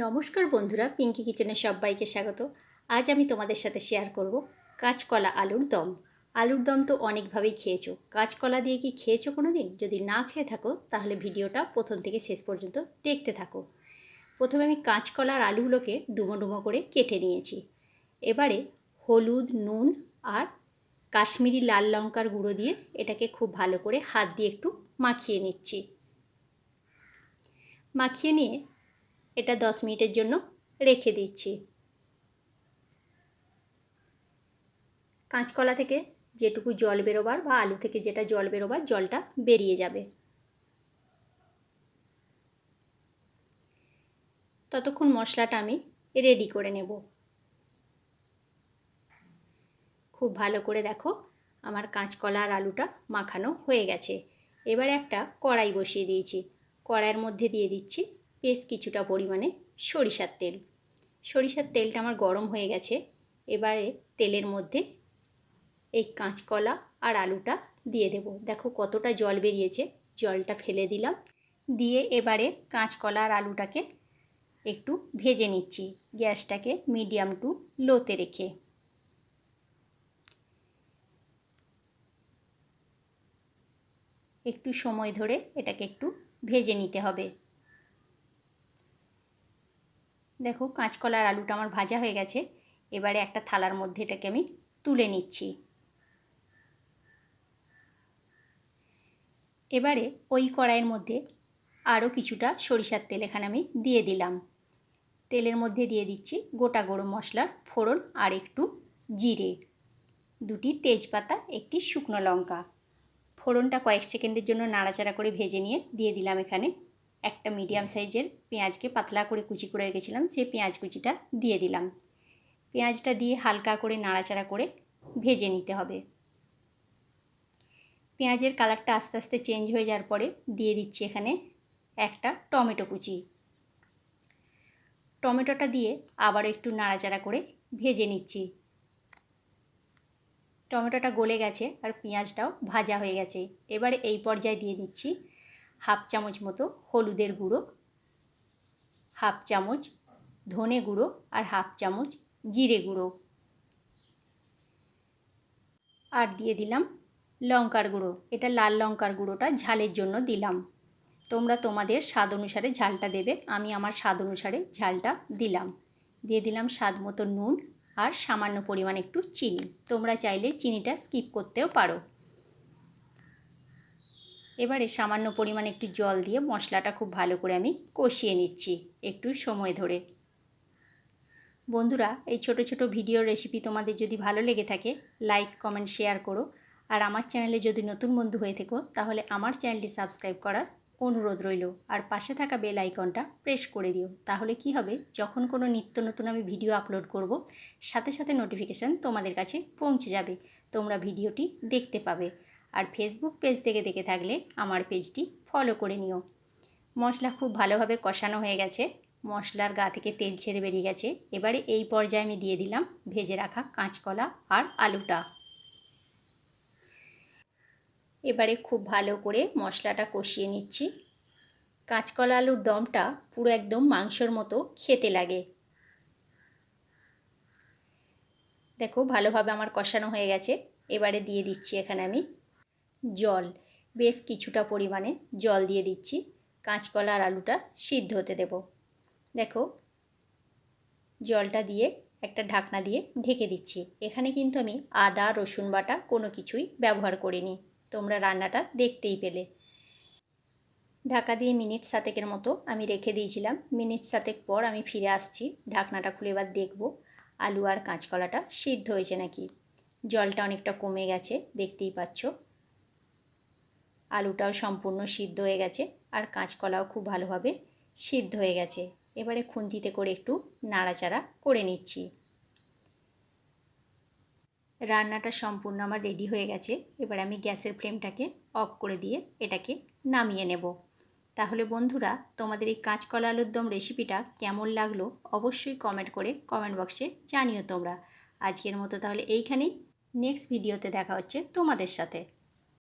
নমস্কার বন্ধুরা, পিঙ্কি কিচেনে সবাইকে স্বাগত। আজ আমি তোমাদের সাথে শেয়ার করব কাঁচকলা আলুর দম। আলুর দম তো অনেকভাবেই খেয়েছো, কাঁচকলা দিয়ে কি খেয়েছো কোনো দিন? যদি না খেয়ে থাকো তাহলে ভিডিওটা প্রথম থেকে শেষ পর্যন্ত দেখতে থাকো। প্রথমে আমি কাঁচকলা আর আলুগুলোকে ডুমো ডুমো করে কেটে নিয়েছি। এবারে হলুদ, নুন আর কাশ্মীরি লাল লঙ্কার গুঁড়ো দিয়ে এটাকে খুব ভালো করে হাত দিয়ে একটু মাখিয়ে নিচ্ছি। মাখিয়ে নিয়ে এটা 10 মিনিটের জন্য রেখে দিচ্ছি। কাঁচকলা থেকে যেটুকু জল বেরোবার বা আলু থেকে যেটা জল বেরোবার জলটা বেরিয়ে যাবে। ততক্ষণ মশলাটা আমি রেডি করে নেব। খুব ভালো করে দেখো আমার কাঁচকলা আর আলুটা মাখানো হয়ে গেছে। এবার একটা কড়াই বসিয়ে দিয়েছি। কড়াইয়ের মধ্যে দিয়ে দিচ্ছি বেশ কিছুটা পরিমাণে সরিষার তেল। সরিষার তেলটা আমার গরম হয়ে গেছে। এবারে তেলের মধ্যে এই কাঁচকলা আর আলুটা দিয়ে দেব। দেখো কতটা জল বেরিয়েছে, জলটা ফেলে দিলাম। দিয়ে এবারে কাঁচকলা আর আলুটাকে একটু ভেজে নিচ্ছি, গ্যাসটাকে মিডিয়াম টু লোতে রেখে। একটু সময় ধরে এটাকে একটু ভেজে নিতে হবে। দেখো কাঁচকলা আর আলুটা আমার ভাজা হয়ে গেছে। এবারে একটা থালার মধ্যে এটাকে আমি তুলে নিচ্ছি। এবারে ওই কড়াইয়ের মধ্যে আরও কিছুটা সরিষার তেল এখানে আমি দিয়ে দিলাম। তেলের মধ্যে দিয়ে দিচ্ছি গোটা গরম মশলার ফোড়ন আর একটু জিরে, দুটি তেজপাতা, একটি শুকনো লঙ্কা। ফোড়নটা কয়েক সেকেন্ডের জন্য নাড়াচাড়া করে ভেজে নিয়ে দিয়ে দিলাম এখানে একটা মিডিয়াম সাইজের পেঁয়াজকে পাতলা করে কুচি করে রেখেছিলাম, সেই পেঁয়াজ কুচিটা দিয়ে দিলাম। পেঁয়াজটা দিয়ে হালকা করে নাড়াচাড়া করে ভেজে নিতে হবে। পেঁয়াজের কালারটা আস্তে আস্তে চেঞ্জ হয়ে যাওয়ার পরে দিয়ে দিচ্ছি এখানে একটা টমেটো কুচি। টমেটোটা দিয়ে আবারও একটু নাড়াচাড়া করে ভেজে নিচ্ছি। টমেটোটা গলে গেছে আর পেঁয়াজটাও ভাজা হয়ে গেছে। এবারে এই পর্যায়ে দিয়ে দিচ্ছি হাফ চামচ মতো হলুদের গুঁড়ো, হাফ চামচ ধনে গুঁড়ো আর হাফ চামচ জিরে গুঁড়ো, আর দিয়ে দিলাম লঙ্কার গুঁড়ো। এটা লাল লঙ্কার গুঁড়োটা ঝালের জন্য দিলাম। তোমরা তোমাদের স্বাদ অনুসারে ঝালটা দেবে, আমি আমার স্বাদ অনুসারে ঝালটা দিলাম। দিয়ে দিলাম স্বাদ মতো নুন আর সামান্য পরিমাণ একটু চিনি। তোমরা চাইলে চিনিটা স্কিপ করতেও পারো। এবারে সামান্য পরিমাণ একটু জল দিয়ে মশলাটা খুব ভালো করে আমি কষিয়ে নিচ্ছি একটু সময় ধরে। বন্ধুরা, এই ছোট ছোট ভিডিও রেসিপি তোমাদের যদি ভালো লেগে থাকে লাইক, কমেন্ট, শেয়ার করো। আর আমার চ্যানেলে যদি নতুন বন্ধু হয়ে থেকো তাহলে আমার চ্যানেলটি সাবস্ক্রাইব করার অনুরোধ রইল। আর পাশে থাকা বেল আইকনটা প্রেস করে দিও। তাহলে কি হবে, যখন কোনো নিত্য নতুন আমি ভিডিও আপলোড করব সাথে সাথে নোটিফিকেশান তোমাদের কাছে পৌঁছে যাবে, তোমরা ভিডিওটি দেখতে পাবে। আর ফেসবুক পেজ থেকে দেখে থাকলে আমার পেজটি ফলো করে নিও। মশলা খুব ভালোভাবে কষানো হয়ে গেছে, মশলার গা থেকে তেল ছেড়ে বেরিয়ে গেছে। এবারে এই পর্যায়ে আমি দিয়ে দিলাম ভেজে রাখা কাঁচকলা আর আলুটা। এবারে খুব ভালো করে মশলাটা কষিয়ে নিচ্ছি। কাঁচকলা আলুর দমটা পুরো একদম মাংসর মতো খেতে লাগে। দেখো ভালোভাবে আমার কষানো হয়ে গেছে। এবারে দিয়ে দিচ্ছি এখানে আমি জল, বেশ কিছুটা পরিমাণে জল দিয়ে দিচ্ছি। কাঁচকলা আর আলুটা সিদ্ধ হতে দেব। দেখো জলটা দিয়ে একটা ঢাকনা দিয়ে ঢেকে দিচ্ছি। এখানে কিন্তু আমি আদা রসুন বাটা কোনো কিছুই ব্যবহার করিনি, তোমরা রান্নাটা দেখতেই পেলে। ঢাকা দিয়ে মিনিট 7 মতো আমি রেখে দিয়েছিলাম। মিনিট 7 পর আমি ফিরে আসছি। ঢাকনাটা খুলে এবার দেখব আলু আর কাঁচকলাটা সিদ্ধ হয়েছে নাকি। জলটা অনেকটা কমে গেছে, দেখতেই পাচ্ছ। আলুটাও সম্পূর্ণ সিদ্ধ হয়ে গেছে আর কাঁচকলাও খুব ভালোভাবে সিদ্ধ হয়ে গেছে। এবারে খুন্তিতে করে একটু নাড়াচাড়া করে নিচ্ছি। রান্নাটা সম্পূর্ণ আমার রেডি হয়ে গেছে। এবার আমি গ্যাসের ফ্লেমটাকে অফ করে দিয়ে এটাকে নামিয়ে নেব। তাহলে বন্ধুরা, তোমাদের এই কাঁচকলা আলুর দম রেসিপিটা কেমন লাগলো অবশ্যই কমেন্ট করে কমেন্ট বক্সে জানিও তোমরা। আজকের মতো তাহলে এইখানেই, নেক্সট ভিডিওতে দেখা হচ্ছে তোমাদের সাথে।